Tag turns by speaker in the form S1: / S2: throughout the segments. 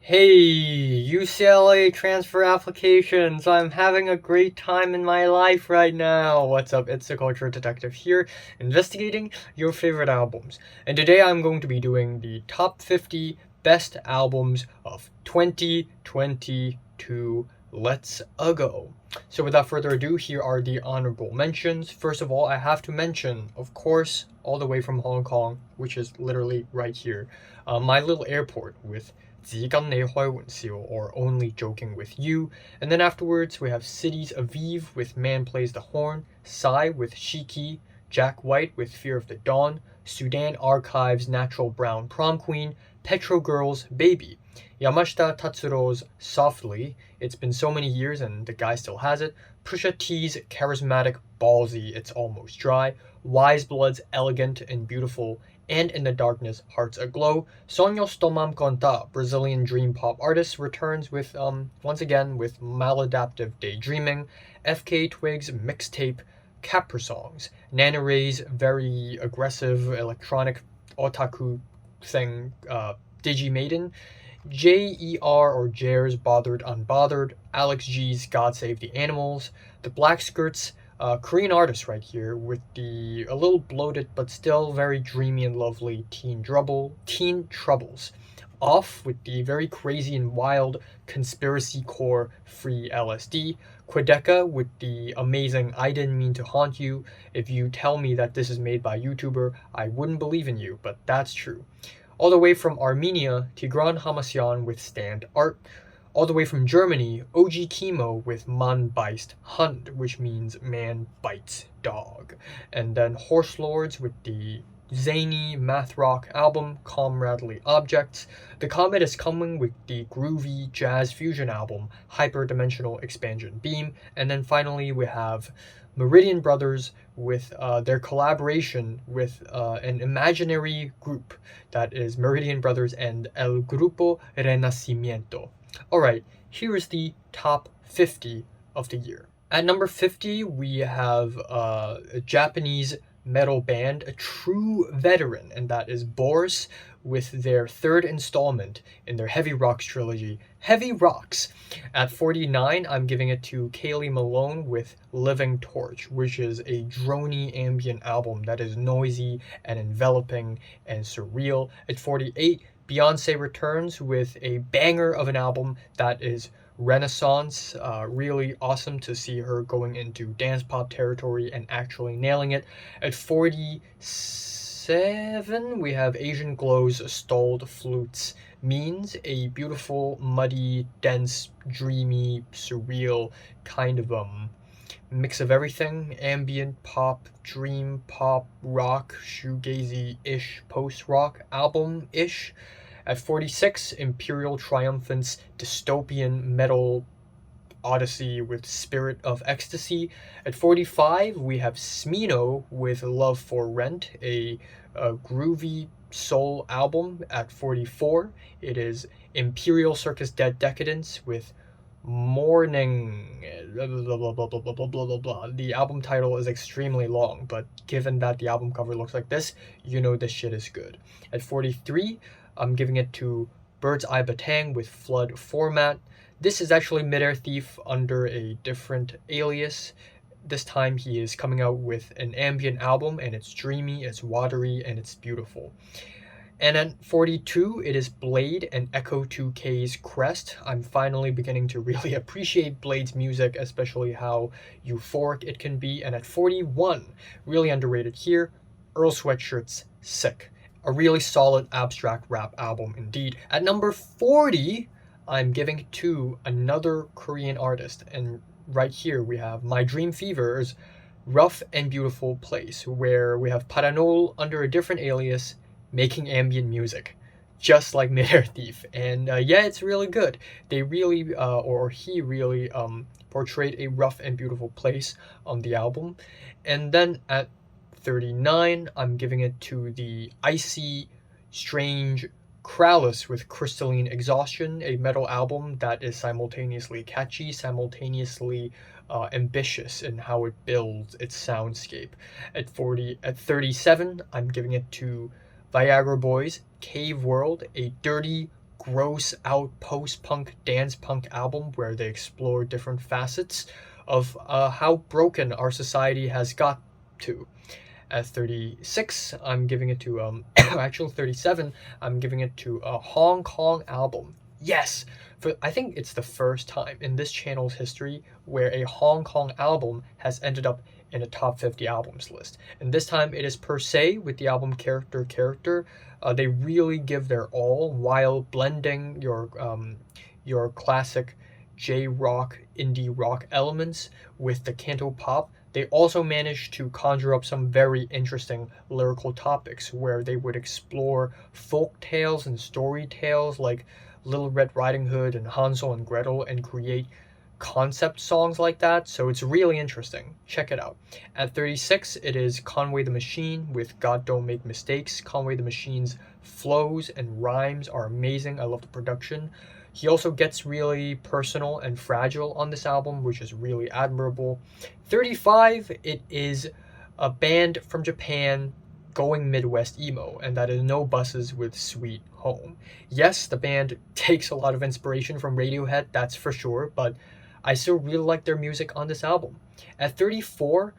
S1: Hey, UCLA transfer applications! I'm having a great time in my life right now! What's up? It's the Culture Detective here, investigating your favorite albums. And today I'm going to be doing the top 50 best albums of 2022. Let's go! So without further ado, here are the honorable mentions. First of all, I have to mention, of course, all the way from Hong Kong, which is literally right here, my little airport with 只跟你開玩笑 or Only Joking with You. And then afterwards we have Cities Aviv with Man Plays the Horn, Sigh with Shiki, Jack White with Fear of the Dawn, Sudan Archives Natural Brown Prom Queen, Petro Girls Baby, Yamashita Tatsuro's Softly, It's Been So Many Years and the guy still has it, Pusha-T's Charismatic Ballsy, It's Almost Dry, Weyes Blood's Elegant and Beautiful, and In the Darkness, Hearts Aglow. Sonhos tomam conta, Brazilian dream pop artist, returns with, once again, with Maladaptive Daydreaming, FK Twigs mixtape, Caprisongs, Nanoray's very aggressive electronic otaku thing, Digimaiden, JER or Jer's Bothered Unbothered, Alex G's God Save the Animals, The Black Skirts, Korean artist right here with the a little bloated but still very dreamy and lovely Teen Troubles. Off with the very crazy and wild conspiracy core free LSD. Quadeca with the amazing I Didn't Mean to Haunt You. If you tell me that this is made by a YouTuber, I wouldn't believe in you, but that's true. All the way from Armenia, Tigran Hamasyan with StandArt. All the way from Germany, OG Keemo with Mann Beißt, Hund, which means man bites dog. And then Horse Lords with the zany math rock album Comradely Objects. The Comet is coming with the groovy jazz fusion album Hyperdimensional Expansion Beam. And then finally we have Meridian Brothers with their collaboration with an imaginary group that is Meridian Brothers and El Grupo Renacimiento. Alright, here is the top 50 of the year. At number 50, we have a Japanese metal band, a true veteran, and that is Boris, with their third installment in their Heavy Rocks trilogy, Heavy Rocks. At 49, I'm giving it to Kaylee Malone with Living Torch, which is a drony ambient album that is noisy and enveloping and surreal. At 48, Beyonce returns with a banger of an album that is Renaissance. Really awesome to see her going into dance pop territory and actually nailing it. At 47, we have Asian Glow's Stalled Flutes Means, a beautiful, muddy, dense, dreamy, surreal kind of mix of everything, ambient pop, dream pop, rock, shoegazy-ish, post-rock album-ish. At 46, Imperial Triumphant's dystopian metal odyssey with Spirit of Ecstasy. At 45, we have Smino with Love for Rent, a groovy soul album. At 44, it is Imperial Circus Dead Decadence with Morning, blah, blah, blah, blah, blah, blah, blah, blah, blah. The album title is extremely long, but given that the album cover looks like this, you know this shit is good. At 43, I'm giving it to Bird's Eye Batang with Flood Format. This is actually Midair Thief under a different alias. This time he is coming out with an ambient album, and it's dreamy, it's watery, and it's beautiful. And at 42, it is Blade and Echo 2K's Crest. I'm finally beginning to really appreciate Blade's music, especially how euphoric it can be. And at 41, really underrated here, Earl Sweatshirt's Sick. A really solid abstract rap album indeed. At number 40, I'm giving it to another Korean artist. And right here we have My Dream Fever's Rough and Beautiful Place, where we have Paranol under a different alias making ambient music, just like Midair Thief. And yeah, it's really good. They really, or he really portrayed a rough and beautiful place on the album. And then at 39, I'm giving it to the icy, strange Krallis with Crystalline Exhaustion, a metal album that is simultaneously catchy, simultaneously ambitious in how it builds its soundscape. At 37, I'm giving it to Viagra Boys, Cave World, a dirty, gross out post-punk dance punk album where they explore different facets of how broken our society has got to. At 36, I'm giving it to actually 37, I'm giving it to a Hong Kong album. Yes, I think it's the first time in this channel's history where a Hong Kong album has ended up in a top 50 albums list. And this time it is Per Se with the album Character. They really give their all while blending your classic J-rock, indie rock elements with the canto pop. They also managed to conjure up some very interesting lyrical topics where they would explore folk tales and story tales like Little Red Riding Hood and Hansel and Gretel and create concept songs like that. So it's really interesting. Check it out. At 36, it is Conway the Machine with God Don't Make Mistakes. Conway the Machine's flows and rhymes are amazing. I love the production. He also gets really personal and fragile on this album, which is really admirable. 35, it is a band from Japan going Midwest emo, and that is No Buses with Sweet Home. Yes, the band takes a lot of inspiration from Radiohead, that's for sure, but I still really like their music on this album. At 34,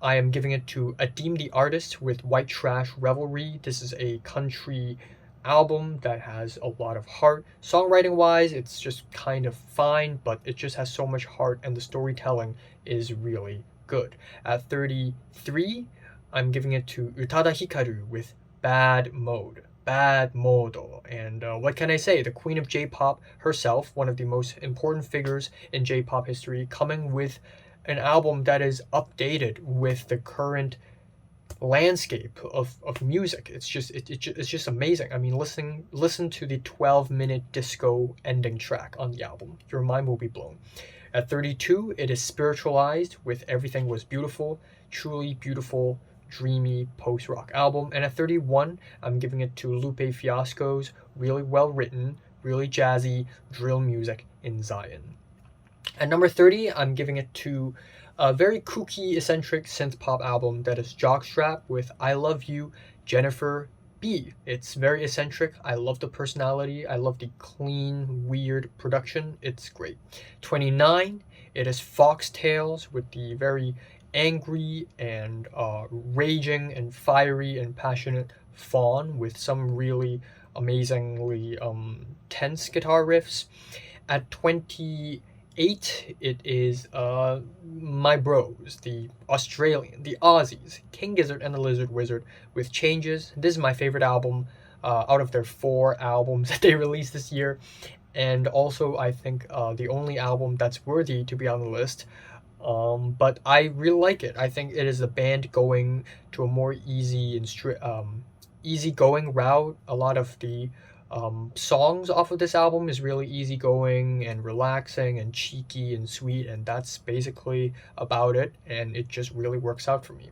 S1: I am giving it to Adim the Artist with White Trash Revelry. This is a country album that has a lot of heart. Songwriting wise, it's just kind of fine, but it just has so much heart and the storytelling is really good. At 33, I'm giving it to Utada Hikaru with Bad Mode. Bad Modo. And what can I say? The queen of J-pop herself, one of the most important figures in J-pop history, coming with an album that is updated with the current landscape of music. It's just amazing. I mean, listen to the 12-minute disco ending track on the album. Your mind will be blown. At 32, it is Spiritualized with Everything Was Beautiful. Truly beautiful, dreamy post-rock album. And at 31, I'm giving it to Lupe Fiasco's really well written, really jazzy drill music in Zion. At number 30, I'm giving it to a very kooky, eccentric synth-pop album that is Jockstrap with I Love You, Jennifer B. It's very eccentric. I love the personality. I love the clean, weird production. It's great. 29, it is Foxtails with the very angry and raging and fiery and passionate Fawn with some really amazingly tense guitar riffs. At 28, it is my bros, the Australian, the Aussies, King Gizzard and the Lizard Wizard with Changes. This is my favorite album out of their 4 albums that they released this year, and also I think the only album that's worthy to be on the list. But I really like it. I think it is the band going to a more easy and easygoing route. A lot of the songs off of this album is really easygoing and relaxing and cheeky and sweet, and that's basically about it, and it just really works out for me.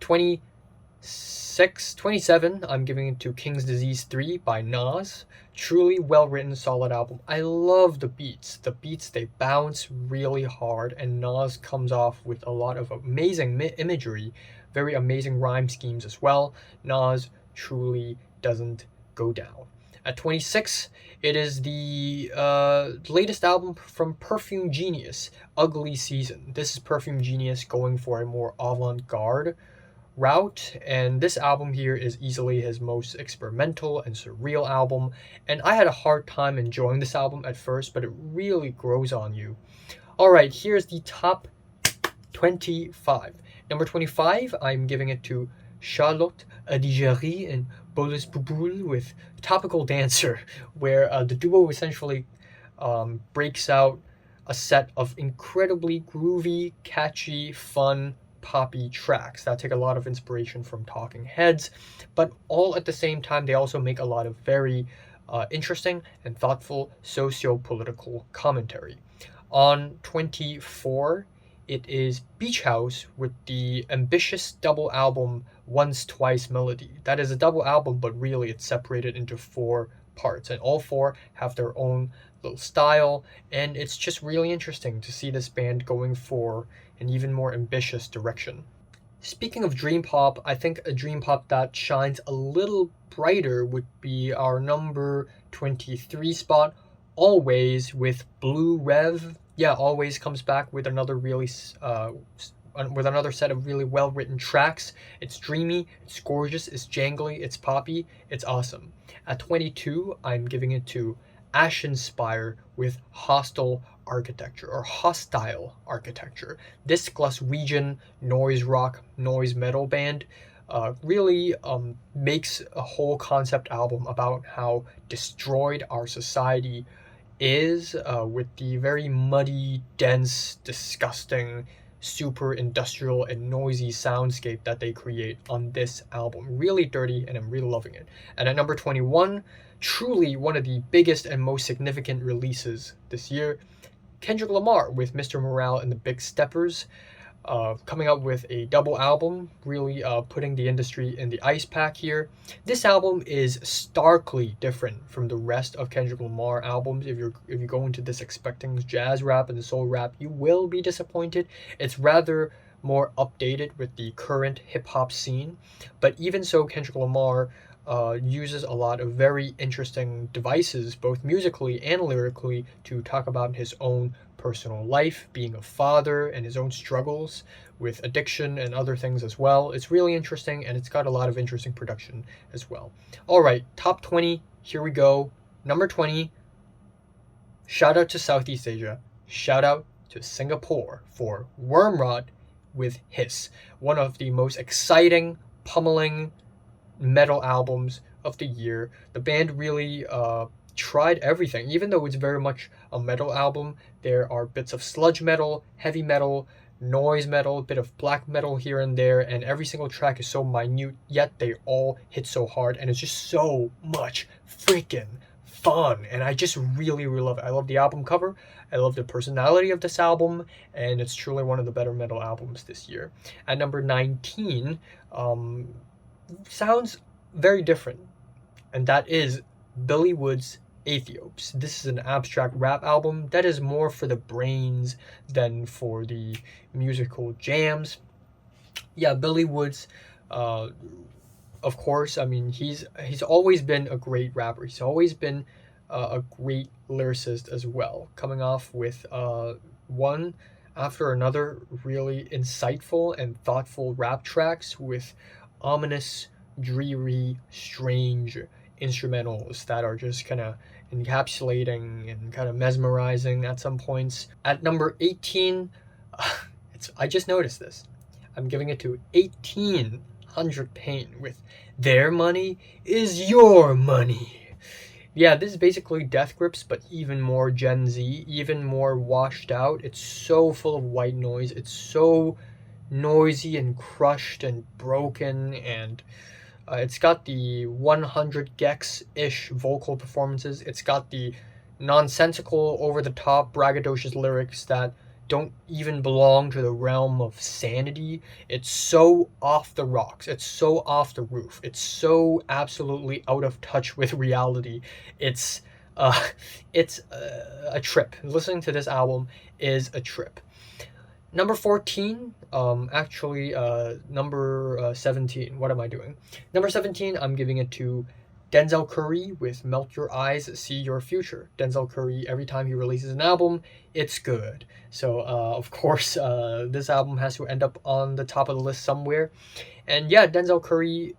S1: 27, I'm giving it to King's Disease 3 by Nas. Truly well-written, solid album. I love the beats. The beats, they bounce really hard, and Nas comes off with a lot of amazing imagery, very amazing rhyme schemes as well. Nas truly doesn't go down. At 26, it is the latest album from Perfume Genius, Ugly Season. This is Perfume Genius going for a more avant-garde route, and this album here is easily his most experimental and surreal album, and I had a hard time enjoying this album at first, but it really grows on you. Alright, here's the top 25. Number 25, I'm giving it to Charlotte Adigéry and Bolis Bouboul with Topical Dancer, where the duo essentially breaks out a set of incredibly groovy, catchy, fun, poppy tracks that take a lot of inspiration from Talking Heads, but all at the same time they also make a lot of very interesting and thoughtful socio-political commentary. On 24, it is Beach House with the ambitious double album Once Twice Melody. That is a double album, but really it's separated into 4 parts, and all 4 have their own little style, and it's just really interesting to see this band going for an even more ambitious direction. Speaking of dream pop, I think a dream pop that shines a little Brighter would be our number 23 spot. Always with Blue Rev. Yeah, Always comes back with another with another set of really well-written tracks. It's dreamy, it's gorgeous, it's jangly, it's poppy, it's awesome. At 22, I'm giving it to Ashenspire with Hostile Architecture, or Hostile Architecture. This Glaswegian noise rock, noise metal band really makes a whole concept album about how destroyed our society is, with the very muddy, dense, disgusting, super industrial and noisy soundscape that they create on this album. Really dirty, and I'm really loving it. And at number 21, truly one of the biggest and most significant releases this year, Kendrick Lamar with Mr. Morale and the Big Steppers. Coming up with a double album, really putting the industry in the ice pack here. This album is starkly different from the rest of Kendrick Lamar albums. If you go into this expecting jazz rap and soul rap, you will be disappointed. It's rather more updated with the current hip-hop scene, but even so, Kendrick Lamar uses a lot of very interesting devices, both musically and lyrically, to talk about his own personal life, being a father, and his own struggles with addiction and other things as well. It's really interesting, and it's got a lot of interesting production as well. All right, top 20, here we go. Number 20, shout out to Southeast Asia, shout out to Singapore for Wormrot with Hiss, one of the most exciting, pummeling metal albums of the year. The band really tried everything. Even though it's very much a metal album, there are bits of sludge metal, heavy metal, noise metal, a bit of black metal here and there, and every single track is so minute, yet they all hit so hard, and it's just so much freaking fun, and I just really love it. I love the album cover, I love the personality of this album, and it's truly one of the better metal albums this year. At number 19, sounds very different, and that is Billy Wood's Aethiopes. This is an abstract rap album that is more for the brains than for the musical jams. Yeah, Billy Woods, of course, I mean, he's always been a great rapper. He's always been a great lyricist as well, coming off with one after another really insightful and thoughtful rap tracks with ominous, dreary, strange instrumentals that are just kind of encapsulating and kind of mesmerizing at some points. At number 18, I just noticed this. I'm giving it to 1800 Pain with Their Money Is Your Money. Yeah, this is basically Death Grips, but even more Gen Z, even more washed out. It's so full of white noise. It's so noisy and crushed and broken, and it's got the 100 gex-ish vocal performances. It's got the nonsensical, over-the-top, braggadocious lyrics that don't even belong to the realm of sanity. It's so off the rocks. It's so off the roof. It's so absolutely out of touch with reality. It's a trip. Listening to this album is a trip. Number 14, number 17. What am I doing? Number 17, I'm giving it to Denzel Curry with Melt Your Eyes, See Your Future. Denzel Curry, every time he releases an album, it's good. So, of course, this album has to end up on the top of the list somewhere. And yeah, Denzel Curry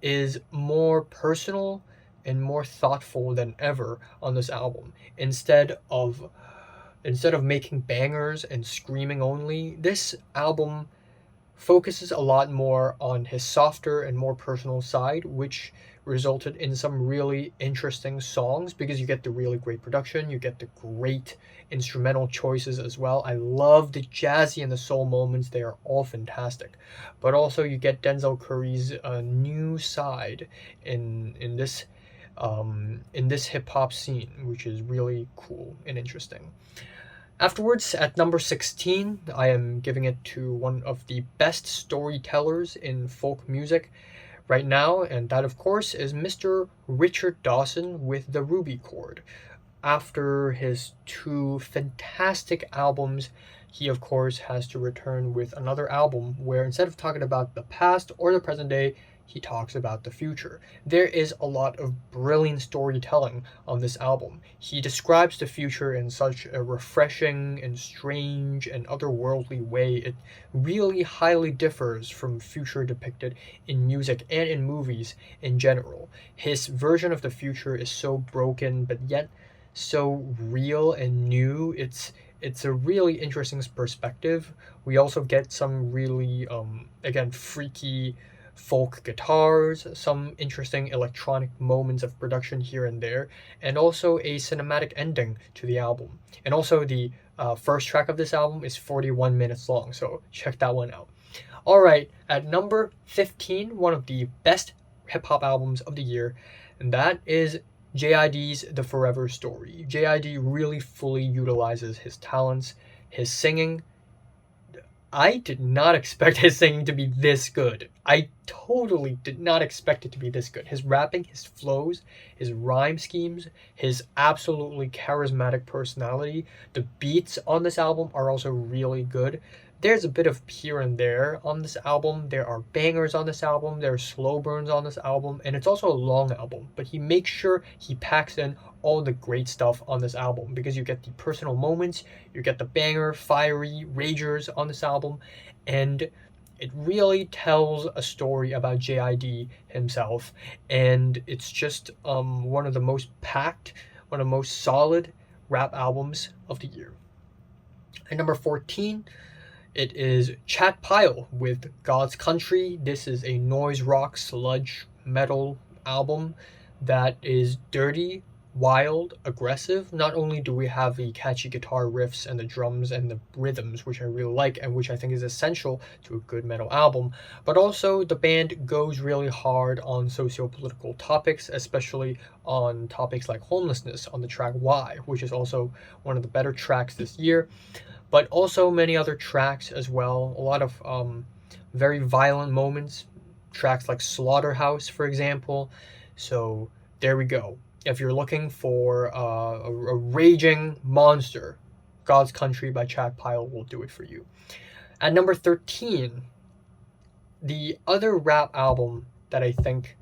S1: is more personal and more thoughtful than ever on this album. Instead of making bangers and screaming only, this album focuses a lot more on his softer and more personal side, which resulted in some really interesting songs because you get the really great production, you get the great instrumental choices as well. I love the jazzy and the soul moments, they are all fantastic. But also you get Denzel Curry's new side in this hip-hop scene, which is really cool and interesting. Afterwards, at number 16, I am giving it to one of the best storytellers in folk music right now, and that, of course, is Mr. Richard Dawson with The Ruby Chord. After his two fantastic albums, he, of course, has to return with another album where instead of talking about the past or the present day, he talks about the future. There is a lot of brilliant storytelling on this album. He describes the future in such a refreshing and strange and otherworldly way. It really highly differs from future depicted in music and in movies in general. His version of the future is so broken, but yet so real and new. It's a really interesting perspective. We also get some really again freaky folk guitars, some interesting electronic moments of production here and there, and also a cinematic ending to the album. And also the first track of this album is 41 minutes long, so check that one out. All right, at number 15, one of the best hip-hop albums of the year, and that is JID's The Forever Story. JID really fully utilizes his talents, his singing. I did not expect his singing to be this good. I totally did not expect it to be this good. His rapping, his flows, his rhyme schemes, his absolutely charismatic personality. The beats on this album are also really good. There's a bit of here and there on this album. There are bangers on this album. There are slow burns on this album. And it's also a long album. But he makes sure he packs in all the great stuff on this album, because you get the personal moments, you get the banger, fiery ragers on this album, and it really tells a story about JID himself. And it's just one of the most packed, one of the most solid rap albums of the year. At number 14, it is Chat Pile with God's Country. This is a noise rock sludge metal album that is dirty, wild, aggressive. Not only do we have the catchy guitar riffs and the drums and the rhythms, which I really like and which I think is essential to a good metal album, but also the band goes really hard on socio-political topics, especially on topics like homelessness on the track Why, which is also one of the better tracks this year. But also many other tracks as well. A lot of very violent moments. Tracks like Slaughterhouse, for example. So there we go. If you're looking for a raging monster, God's Country by Chat Pile will do it for you. At number 13, the other rap album that I think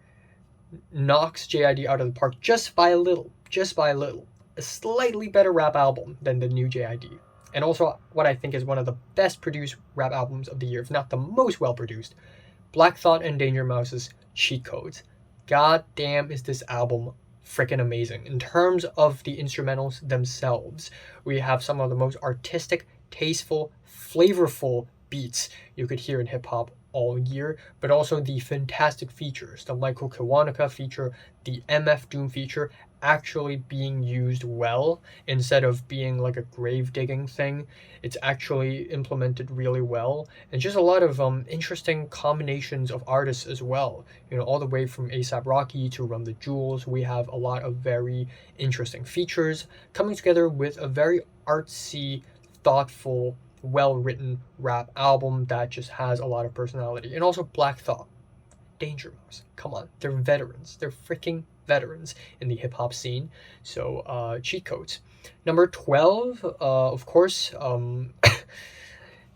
S1: knocks JID out of the park just by a little. A slightly better rap album than the new JID. And also what I think is one of the best produced rap albums of the year, if not the most well produced, Black Thought and Danger Mouse's Cheat Codes. God damn, is this album freaking amazing. In terms of the instrumentals themselves, we have some of the most artistic, tasteful, flavorful beats you could hear in hip-hop all year, but also the fantastic features, the Michael Kiwanuka feature, the MF Doom feature, actually being used well instead of being like a grave digging thing. It's actually implemented really well, and just a lot of interesting combinations of artists as well. You know, all the way from A$AP Rocky to Run the Jewels, we have a lot of very interesting features coming together with a very artsy, thoughtful, well-written rap album that just has a lot of personality. And also Black Thought, Danger Mouse, come on, they're veterans. They're freaking veterans in the hip-hop scene. So Cheat Codes. Number 12, of course, you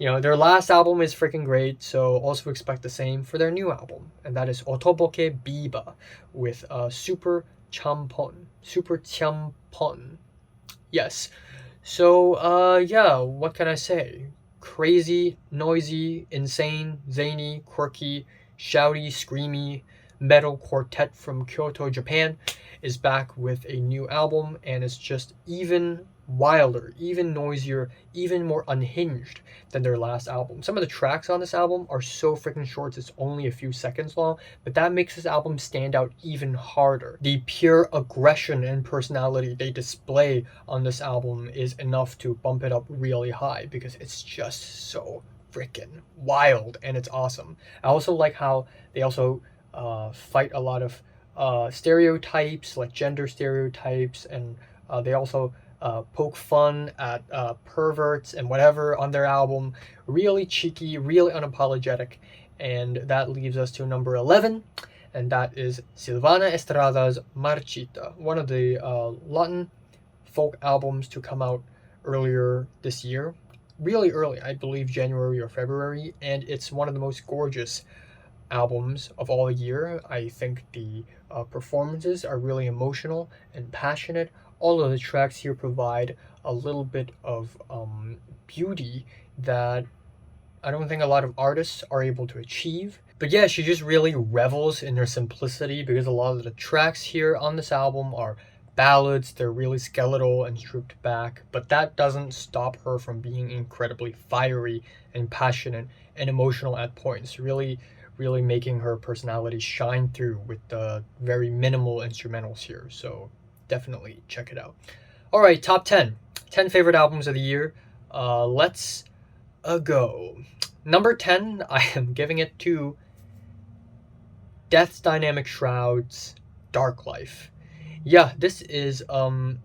S1: know, their last album is freaking great, so also expect the same for their new album, and that is Otoboke Biba with Super Champon. Yes. So yeah, what can I say? Crazy, noisy, insane, zany, quirky, shouty, screamy metal quartet from Kyoto, Japan is back with a new album, and it's just even wilder, even noisier, even more unhinged than their last album. Some of the tracks on this album are so freaking short, it's only a few seconds long, but that makes this album stand out even harder. The pure aggression and personality they display on this album is enough to bump it up really high, because it's just so freaking wild and it's awesome. I also like how they also fight a lot of stereotypes, like gender stereotypes, and they also poke fun at perverts and whatever on their album. Really cheeky, really unapologetic, and that leaves us to number 11, and that is Silvana Estrada's Marchita, one of the Latin folk albums to come out earlier this year. Really early, I believe January or February, and it's one of the most gorgeous albums of all year. I think the performances are really emotional and passionate. All of the tracks here provide a little bit of beauty that I don't think a lot of artists are able to achieve. But yeah, she just really revels in her simplicity because a lot of the tracks here on this album are ballads. They're really skeletal and stripped back, but that doesn't stop her from being incredibly fiery and passionate and emotional at points, really making her personality shine through with the very minimal instrumentals here. So definitely check it out. All right, top 10 favorite albums of the year. Let's go. Number 10, I am giving it to Death's Dynamic Shroud's Dark Life. Yeah, this is a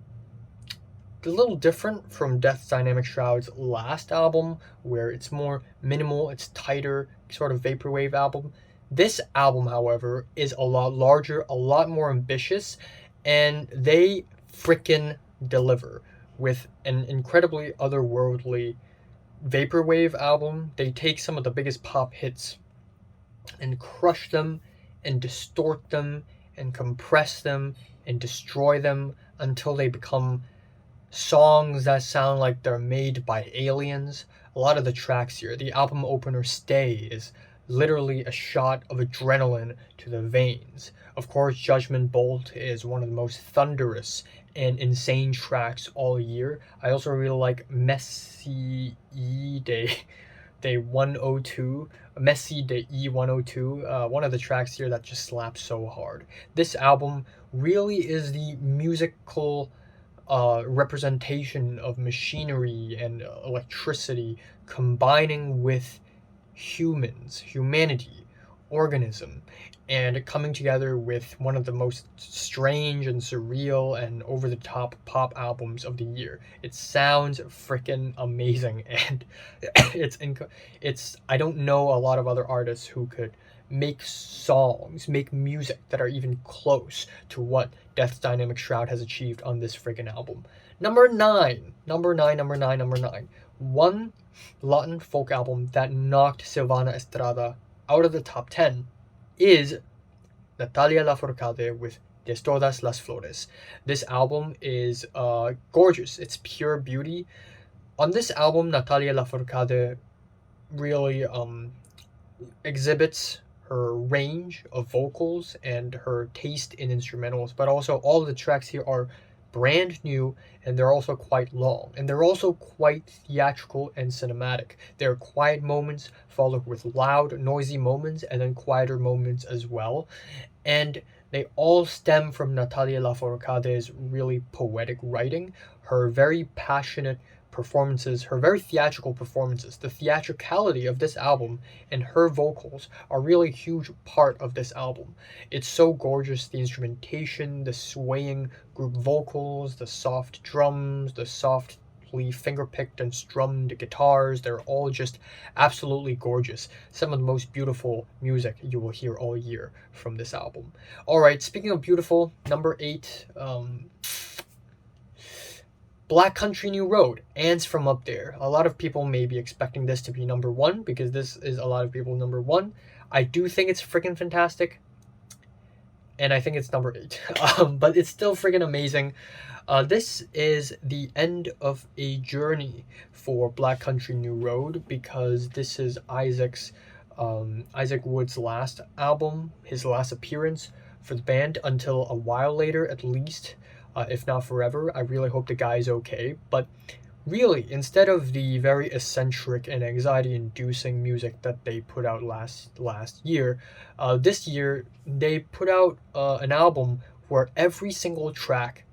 S1: little different from Death's Dynamic Shroud's last album, where it's more minimal, it's tighter, sort of vaporwave album. This album, however, is a lot larger, a lot more ambitious, and they frickin' deliver with an incredibly otherworldly vaporwave album. They take some of the biggest pop hits and crush them and distort them and compress them and destroy them until they become songs that sound like they're made by aliens. A lot of the tracks here, the album opener Stay is literally a shot of adrenaline to the veins. Of course, Judgment Bolt is one of the most thunderous and insane tracks all year. I also really like Messi de 102, Messi de E102, one of the tracks here that just slaps so hard. This album really is the musical representation of machinery and electricity combining with humanity, organism, and coming together with one of the most strange and surreal and over-the-top pop albums of the year. It sounds freaking amazing, and it's I don't know a lot of other artists who could make songs, make music that are even close to what Death's Dynamic Shroud has achieved on this freaking album. Number nine. One Latin folk album that knocked Silvana Estrada out of the top 10 is Natalia Lafourcade with De Todas las Flores. This album is gorgeous. It's pure beauty. On this album, Natalia Lafourcade really exhibits her range of vocals and her taste in instrumentals, but also all of the tracks here are brand new, and they're also quite long, and they're also quite theatrical and cinematic. There are quiet moments followed with loud, noisy moments, and then quieter moments as well, and they all stem from Natalia Lafourcade's really poetic writing, her very passionate performances, her very theatrical performances. The theatricality of this album and her vocals are really a huge part of this album. It's so gorgeous, the instrumentation, the swaying group vocals, the soft drums, the softly finger-picked and strummed guitars, they're all just absolutely gorgeous. Some of the most beautiful music you will hear all year from this album. Alright, speaking of beautiful, number 8, Black Country New Road, Ants from Up There. A lot of people may be expecting this to be number 1 because this is a lot of people number 1. I do think it's freaking fantastic, and I think it's number 8. But it's still freaking amazing. This is the end of a journey for Black Country New Road because this is Isaac Wood's last album, his last appearance for the band until a while later at least. If not forever. I really hope the guy's okay. But really, instead of the very eccentric and anxiety-inducing music that they put out last year, this year they put out an album where every single track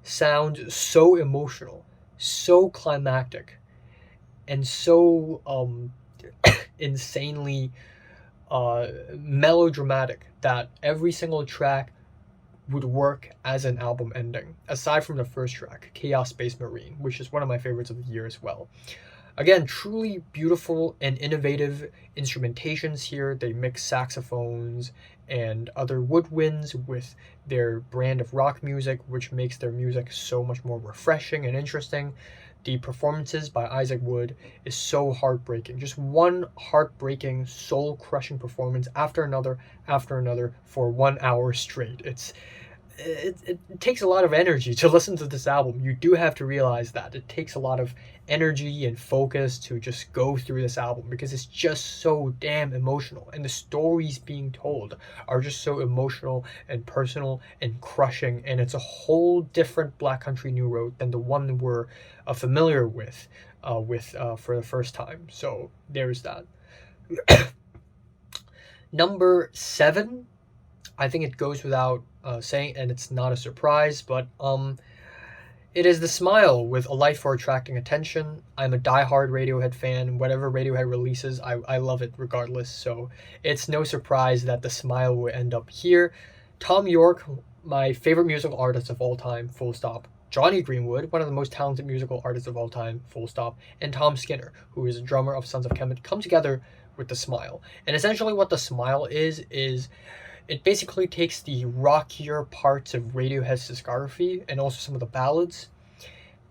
S1: sounds so emotional, so climactic, and so insanely melodramatic that every single track would work as an album ending, aside from the first track, Chaos Space Marine, which is one of my favorites of the year as well. Again, truly beautiful and innovative instrumentations here. They mix saxophones and other woodwinds with their brand of rock music, which makes their music so much more refreshing and interesting. the performances by Isaac Wood is so heartbreaking. Just one heartbreaking, soul-crushing performance after another for 1 hour straight. It takes a lot of energy to listen to this album. You do have to realize that it takes a lot of energy and focus to just go through this album, because it's just so damn emotional, and the stories being told are just so emotional and personal and crushing, and it's a whole different Black Country New Road than the one we're familiar with for the first time. So there's that. Number 7, I think it goes without saying, and it's not a surprise, but it is The Smile with A Life for Attracting Attention. I'm a diehard Radiohead fan. Whatever Radiohead releases, I love it regardless, so it's no surprise that The Smile will end up here. Thom Yorke, my favorite musical artist of all time, full stop. Jonny Greenwood, one of the most talented musical artists of all time, full stop. And Tom Skinner, who is a drummer of Sons of Kemet, come together with The Smile. And essentially what The Smile is it basically takes the rockier parts of Radiohead's discography and also some of the ballads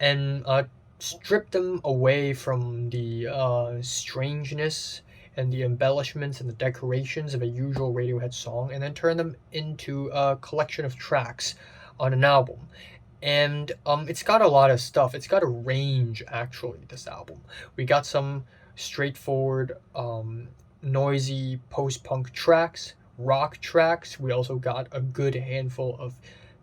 S1: and strip them away from the strangeness and the embellishments and the decorations of a usual Radiohead song, and then turn them into a collection of tracks on an album. And it's got a lot of stuff. It's got a range, actually, this album. We got some straightforward, noisy post-punk tracks, rock tracks. We also got a good handful of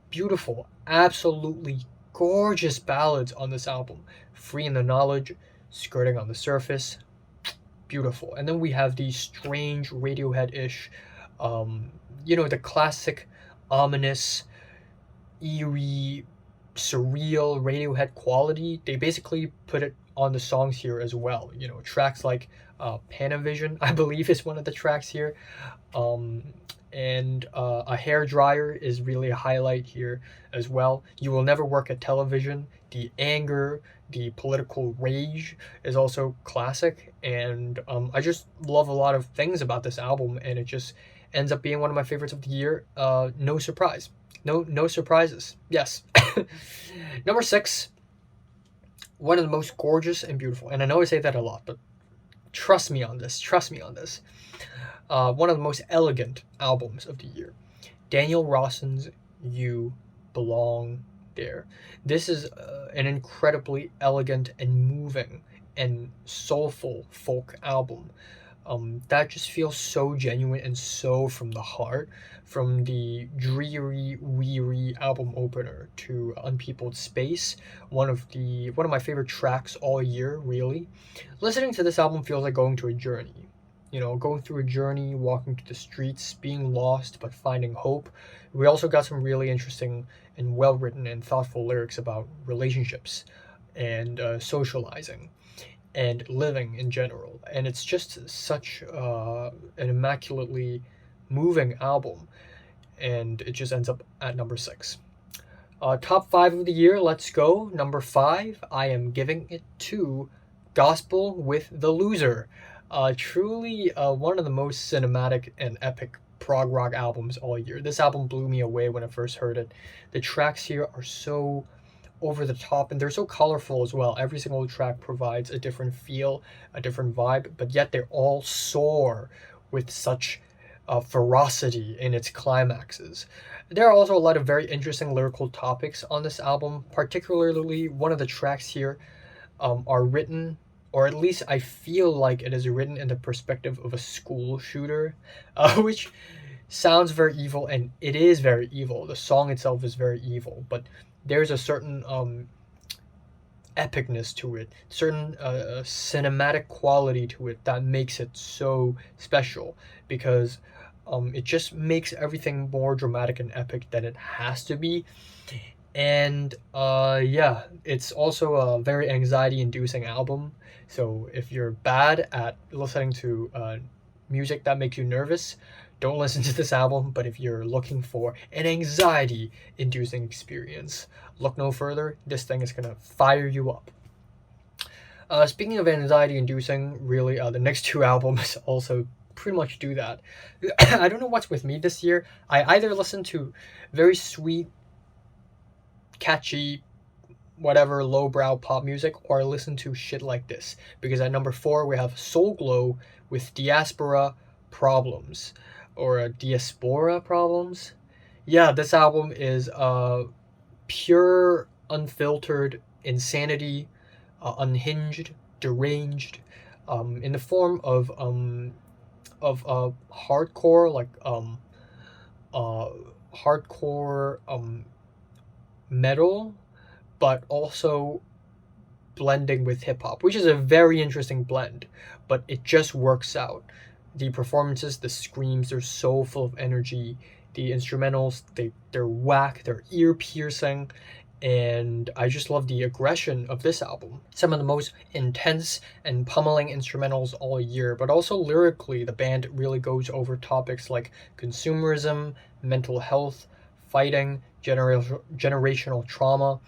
S1: beautiful, absolutely gorgeous ballads on this album. Free in the Knowledge, Skirting on the Surface, beautiful. And then we have these strange Radiohead-ish, the classic, ominous, eerie, surreal Radiohead quality. They basically put it on the songs here as well. Tracks like Panavision, I believe, is one of the tracks here. And A Hair Dryer is really a highlight here as well. You Will Never Work at Television. The anger, the political rage is also classic. And I just love a lot of things about this album, and it just ends up being one of my favorites of the year. No surprise. No surprises. Yes. Number 6, one of the most gorgeous and beautiful, and I know I say that a lot, but trust me on this. One of the most elegant albums of the year. Daniel Rawson's You Belong There. This is an incredibly elegant and moving and soulful folk album that just feels so genuine and so from the heart. From the dreary, weary album opener to Unpeopled Space, one of my favorite tracks all year, really. Listening to this album feels like going to a journey. Going through a journey, walking through the streets, being lost but finding hope. We also got some really interesting and well-written and thoughtful lyrics about relationships and socializing and living in general. And it's just such an immaculately moving album, and it just ends up at number 6. Top 5 of the year, let's go. Number 5, I am giving it to Gospel with the Loser. Truly one of the most cinematic and epic prog rock albums all year. This album blew me away when I first heard it. The tracks here are so over the top, and they're so colorful as well. Every single track provides a different feel, a different vibe, but yet they all soar with such ferocity in its climaxes. There are also a lot of very interesting lyrical topics on this album. Particularly, one of the tracks here are written, or at least I feel like it is written in the perspective of a school shooter, which sounds very evil, and it is very evil. The song itself is very evil, but there's a certain epicness to it, certain cinematic quality to it that makes it so special, because it just makes everything more dramatic and epic than it has to be. And it's also a very anxiety-inducing album. So if you're bad at listening to music that makes you nervous, don't listen to this album. But if you're looking for an anxiety-inducing experience, look no further. This thing is gonna fire you up. Speaking of anxiety-inducing, really, the next 2 albums also pretty much do that. I don't know what's with me this year. I either listen to very sweet, catchy, whatever lowbrow pop music, or I listen to shit like this. Because at number 4 we have Soul Glow with Diaspora Problems, or Diaspora Problems. Yeah, this album is pure, unfiltered insanity, unhinged, deranged, in the form of hardcore, like hardcore metal, but also blending with hip hop, which is a very interesting blend, but it just works out. The performances, the screams, they're so full of energy. The instrumentals, they're whack, they're ear piercing, and I just love the aggression of this album. Some of the most intense and pummeling instrumentals all year, but also lyrically, the band really goes over topics like consumerism, mental health, fighting, generational trauma,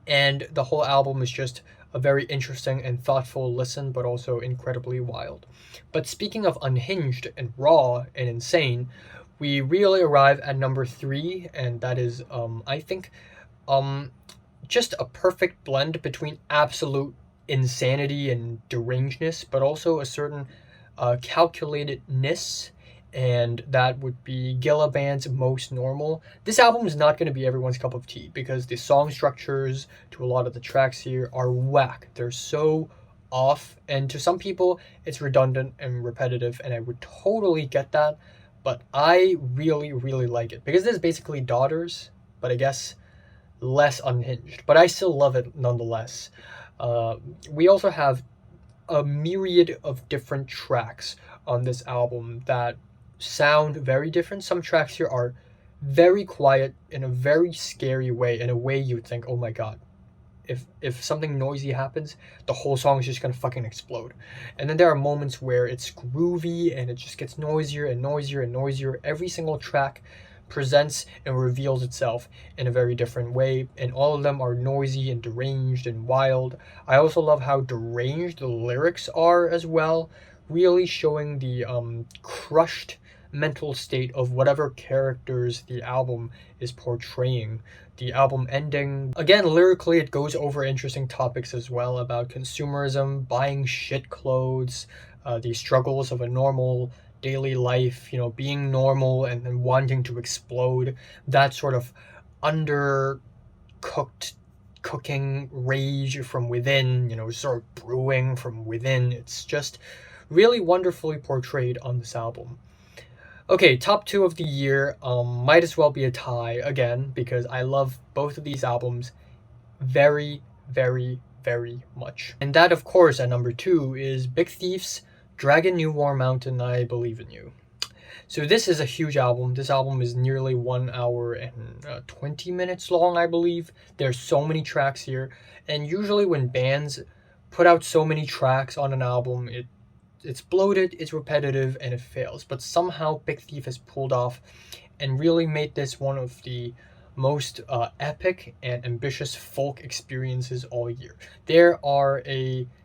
S1: and the whole album is just a very interesting and thoughtful listen, but also incredibly wild. But speaking of unhinged and raw and insane, we really arrive at number 3, and that is, I think, just a perfect blend between absolute insanity and derangedness, but also a certain calculatedness, and that would be Gilla Band's Most Normal. This album is not going to be everyone's cup of tea, because the song structures to a lot of the tracks here are whack. They're so off, and to some people it's redundant and repetitive, and I would totally get that, but I really, really like it, because this is basically Daughters, but I guess less unhinged, but I still love it nonetheless. We also have a myriad of different tracks on this album that sound very different. Some tracks here are very quiet in a very scary way, in a way you would think, oh my god, if something noisy happens, the whole song is just gonna fucking explode. And then there are moments where it's groovy and it just gets noisier and noisier and noisier. Every single track presents and reveals itself in a very different way, and all of them are noisy and deranged and wild. I also love how deranged the lyrics are as well, really showing the crushed mental state of whatever characters the album is portraying. The album ending, again, lyrically, it goes over interesting topics as well, about consumerism, buying shit clothes, the struggles of a normal daily life, being normal and then wanting to explode, that sort of undercooked cooking rage from within, sort of brewing from within. It's just really wonderfully portrayed on this album. Okay, top 2 of the year, might as well be a tie again, because I love both of these albums very, very, very much. And that, of course, at number 2 is Big Thief's Dragon New War Mountain, I Believe in You. So this is a huge album. This album is nearly 1 hour and 20 minutes long, I believe. There's so many tracks here, and usually when bands put out so many tracks on an album, it's bloated, it's repetitive, and it fails. But somehow Big Thief has pulled off and really made this one of the most epic and ambitious folk experiences all year.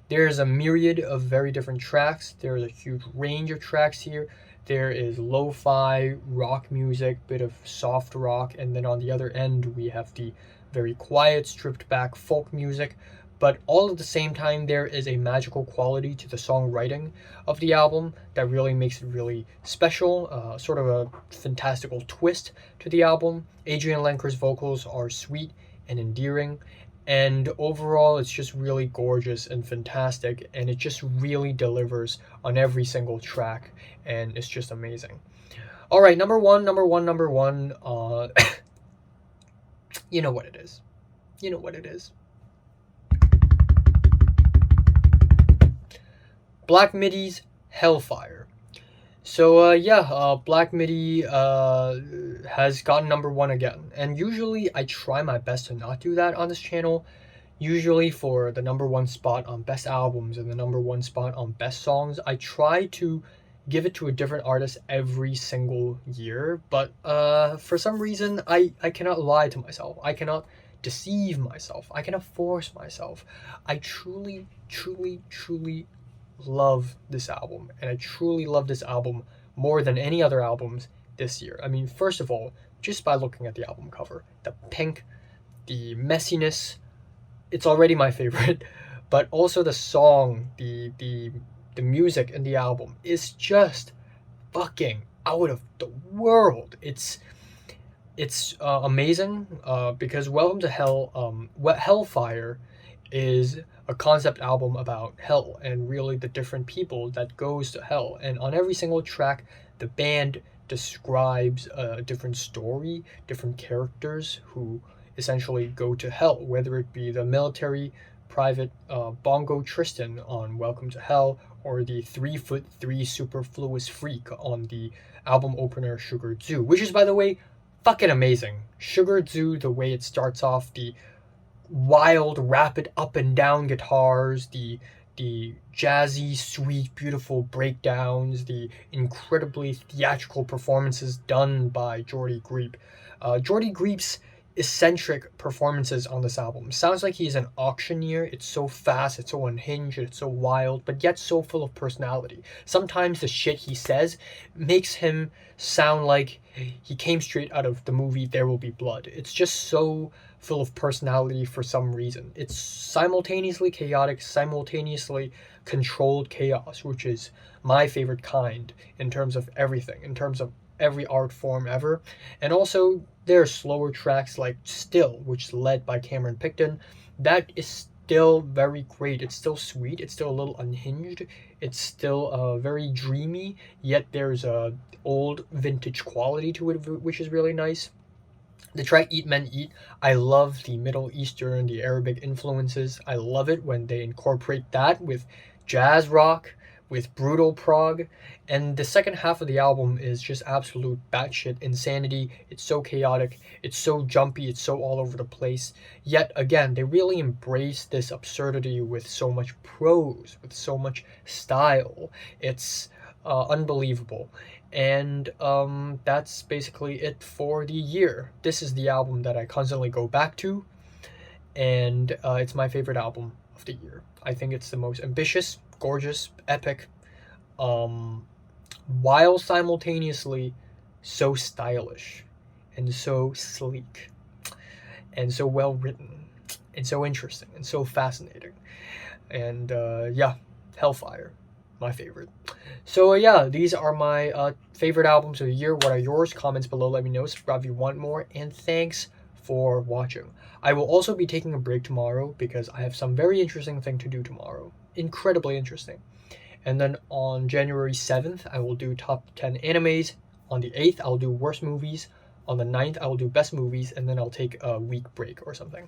S1: There's a myriad of very different tracks. There's a huge range of tracks here. There is lo-fi rock music, bit of soft rock, and then on the other end we have the very quiet, stripped back folk music. But all at the same time, there is a magical quality to the songwriting of the album that really makes it really special, sort of a fantastical twist to the album. Adrian Lenker's vocals are sweet and endearing, and overall it's just really gorgeous and fantastic, and it just really delivers on every single track, and it's just amazing. All right, number one, you know what it is. You know what it is. Black Midi's Hellfire. So Black Midi has gotten number 1 again, and usually I try my best to not do that on this channel. Usually for the number 1 spot on best albums and the number 1 spot on best songs, I try to give it to a different artist every single year, but for some reason I cannot lie to myself. I cannot deceive myself. I cannot force myself. I truly love this album, and I truly love this album more than any other albums this year. I mean, first of all, just by looking at the album cover, the pink, the messiness, it's already my favorite, but also the song, the music in the album is just fucking out of the world. It's amazing because Welcome to Hell, Hellfire is a concept album about hell and really the different people that goes to hell. And on every single track, the band describes a different story, different characters who essentially go to hell, whether it be the military private Bongo Tristan on Welcome to Hell, or the 3'3" superfluous freak on the album opener Sugar Zoo, which is, by the way, fucking amazing. Sugar Zoo, the way it starts off, the wild, rapid up and down guitars, the jazzy, sweet, beautiful breakdowns, the incredibly theatrical performances done by Jordy Griep. Jordy Griep's eccentric performances on this album. Sounds like he's an auctioneer. It's so fast, it's so unhinged, it's so wild, but yet so full of personality. Sometimes the shit he says makes him sound like he came straight out of the movie There Will Be Blood. It's just so full of personality for some reason. It's simultaneously chaotic, simultaneously controlled chaos, which is my favorite kind in terms of everything, in terms of every art form ever. And also, there are slower tracks like Still, which is led by Cameron Picton. That is still very great. It's still sweet. It's still a little unhinged. It's still very dreamy, yet there's a old vintage quality to it, which is really nice. The track Eat Men Eat, I love the Middle Eastern, the Arabic influences. I love it when they incorporate that with jazz rock, with brutal prog. And the second half of the album is just absolute batshit insanity. It's so chaotic, it's so jumpy, it's so all over the place. Yet again, they really embrace this absurdity with so much prose, with so much style. It's unbelievable. And that's basically it for the year. This is the album that I constantly go back to, and it's my favorite album of the year. I think it's the most ambitious, gorgeous, epic, while simultaneously so stylish and so sleek and so well written and so interesting and so fascinating. And yeah, Hellfire, my favorite. So yeah, these are my favorite albums of the year. What are yours? Comments below, let me know. Subscribe if you want more, and thanks for watching. I will also be taking a break tomorrow because I have some very interesting thing to do tomorrow. Incredibly interesting. And then on January 7th, I will do top 10 animes. On the 8th, I'll do worst movies. On the 9th, I will do best movies, and then I'll take a week break or something.